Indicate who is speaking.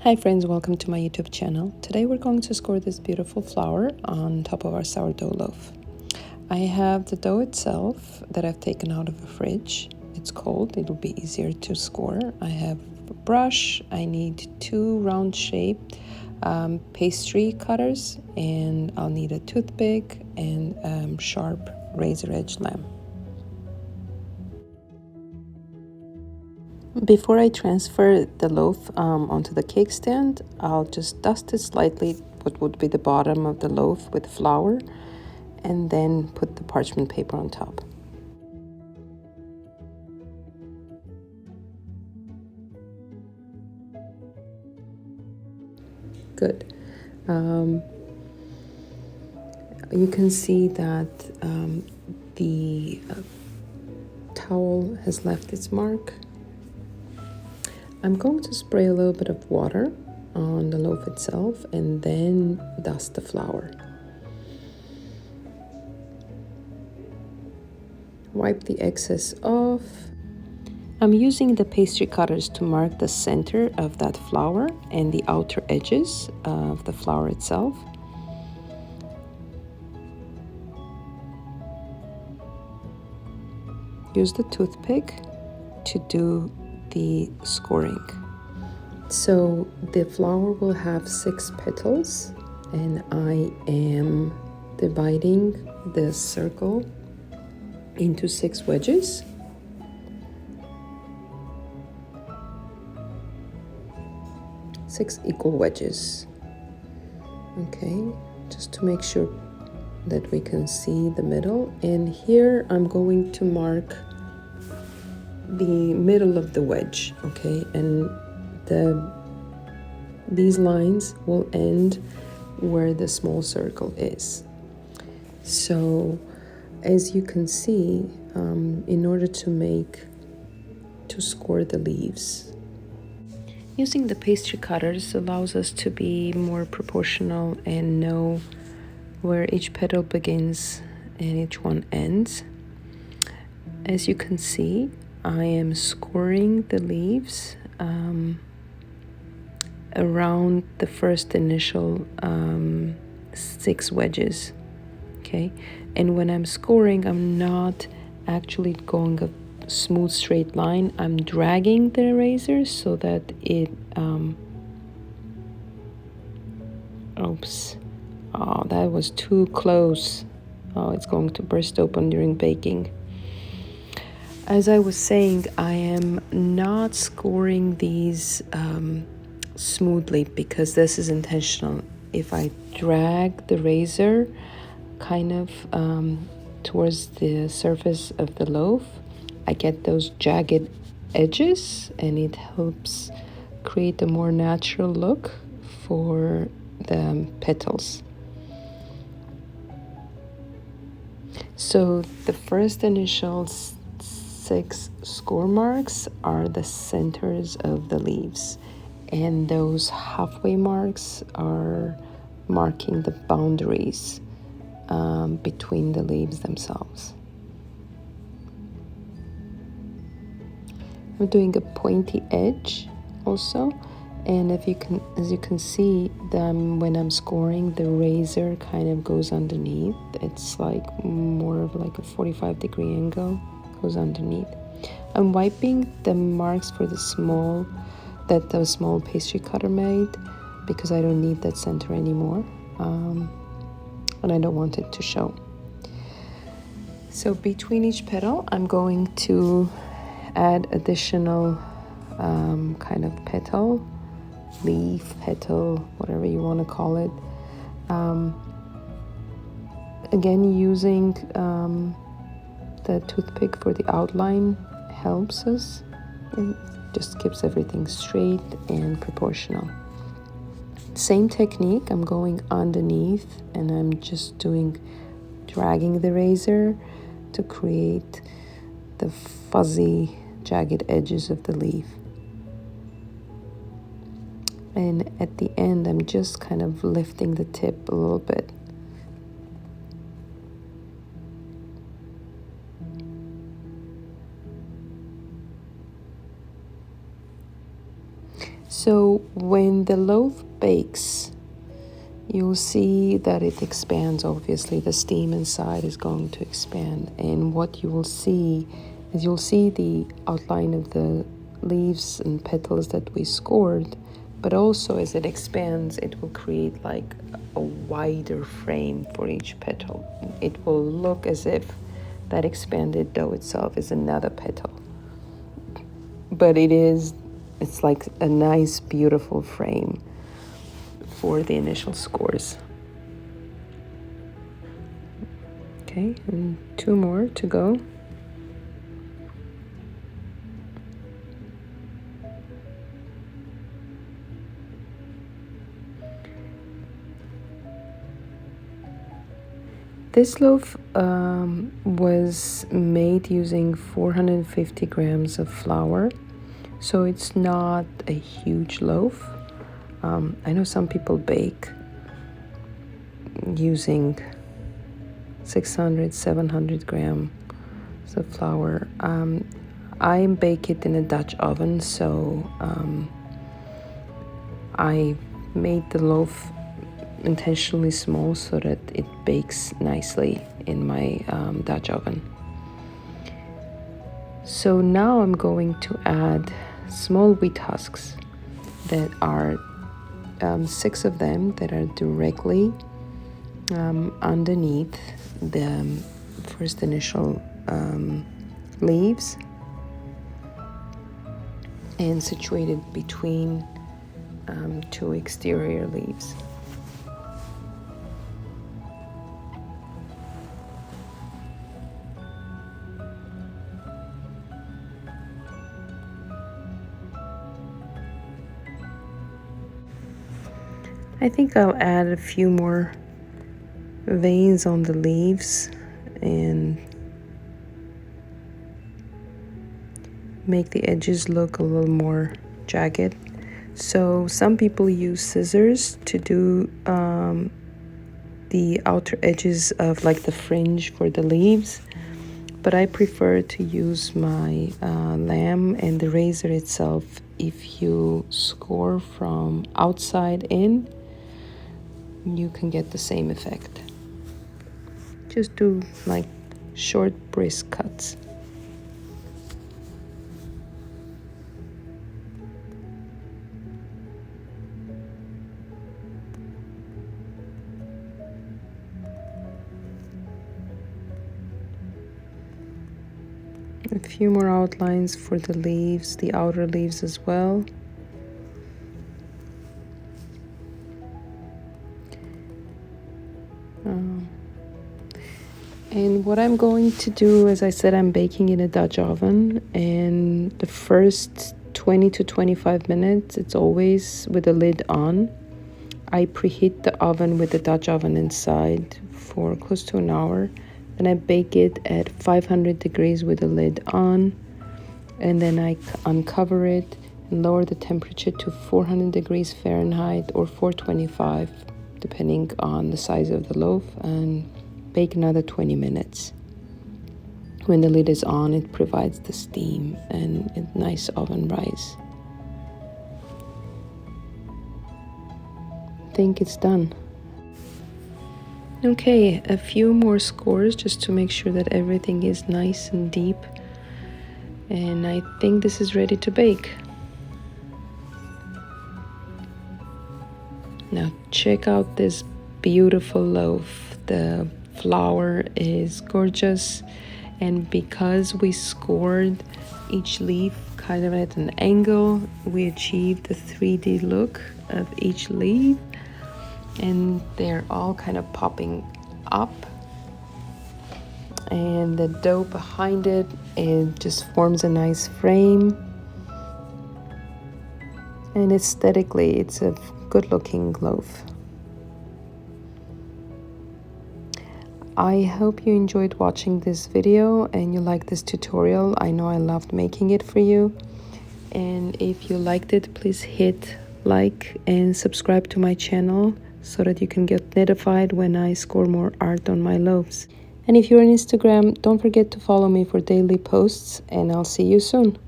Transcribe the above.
Speaker 1: Hi friends, welcome to my YouTube channel. Today we're going to score this beautiful flour on top of our sourdough loaf. I have the dough itself that I've taken out of the fridge. It's cold, it'll be easier to score. I have a brush, I need two round shaped pastry cutters, and I'll need a toothpick and sharp razor edge lamp. Before I transfer the loaf onto the cake stand, I'll just dust it slightly, what would be the bottom of the loaf, with flour, and then put the parchment paper on top. Good. You can see that the towel has left its mark. I'm going to spray a little bit of water on the loaf itself and then dust the flour. Wipe the excess off. I'm using the pastry cutters to mark the center of that flour and the outer edges of the flour itself. Use the toothpick to do the scoring. So the flower will have 6 petals, and I am dividing the circle into 6 wedges. Six equal wedges. Okay, just to make sure that we can see the middle. And here I'm going to mark the middle of the wedge, okay, and these lines will end where the small circle is. So as you can see, in order to score the leaves, using the pastry cutters allows us to be more proportional and know where each petal begins and each one ends. As you can see, I am scoring the leaves around the first initial 6 wedges, okay? And when I'm scoring, I'm not actually going a smooth straight line. I'm dragging the razor so that it, oops, oh, that was too close. Oh, it's going to burst open during baking. As I was saying, I am not scoring these smoothly because this is intentional. If I drag the razor kind of towards the surface of the loaf, I get those jagged edges, and it helps create a more natural look for the petals. So the first initial 6 score marks are the centers of the leaves, and those halfway marks are marking the boundaries between the leaves themselves. I'm doing a pointy edge also, and as you can see, when I'm scoring, the razor kind of goes underneath. It's like more of like a 45-degree angle goes underneath. I'm wiping the marks for the small pastry cutter made because I don't need that center anymore, and I don't want it to show. So between each petal, I'm going to add additional kind of petal, leaf, petal, whatever you want to call it. Again, using the toothpick for the outline helps us. It just keeps everything straight and proportional. Same technique, I'm going underneath and I'm just dragging the razor to create the fuzzy, jagged edges of the leaf. And at the end, I'm just kind of lifting the tip a little bit. So when the loaf bakes, you'll see that it expands. Obviously, the steam inside is going to expand, and what you will see is you'll see the outline of the leaves and petals that we scored, but also as it expands, it will create like a wider frame for each petal. It will look as if that expanded dough itself is another petal, but it's like a nice, beautiful frame for the initial scores. Okay, and 2 more to go. This loaf was made using 450 grams of flour, so it's not a huge loaf. I know some people bake using 600, 700 grams of flour. I bake it in a Dutch oven, so I made the loaf intentionally small so that it bakes nicely in my Dutch oven. So now I'm going to add small wheat husks that are 6 of them that are directly underneath the first initial leaves and situated between 2 exterior leaves. I think I'll add a few more veins on the leaves and make the edges look a little more jagged. So some people use scissors to do the outer edges of like the fringe for the leaves, but I prefer to use my lamb and the razor itself. If you score from outside in, you can get the same effect. Just do like short, brisk cuts. A few more outlines for the leaves, the outer leaves as well. And what I'm going to do, as I said, I'm baking in a Dutch oven, and the first 20 to 25 minutes, it's always with the lid on. I preheat the oven with the Dutch oven inside for close to an hour. Then I bake it at 500 degrees with the lid on, and then I uncover it and lower the temperature to 400 degrees Fahrenheit or 425, depending on the size of the loaf, and bake another 20 minutes. When the lid is on, it provides the steam and a nice oven rise. I think it's done. Okay, a few more scores just to make sure that everything is nice and deep. And I think this is ready to bake. Now check out this beautiful loaf. The flour is gorgeous, and because we scored each leaf kind of at an angle, we achieved the 3D look of each leaf, and they're all kind of popping up, and the dough behind it just forms a nice frame, and aesthetically it's a good looking loaf. I hope you enjoyed watching this video and you liked this tutorial. I know I loved making it for you. And if you liked it, please hit like and subscribe to my channel so that you can get notified when I score more art on my loaves. And if you're on Instagram, don't forget to follow me for daily posts, and I'll see you soon.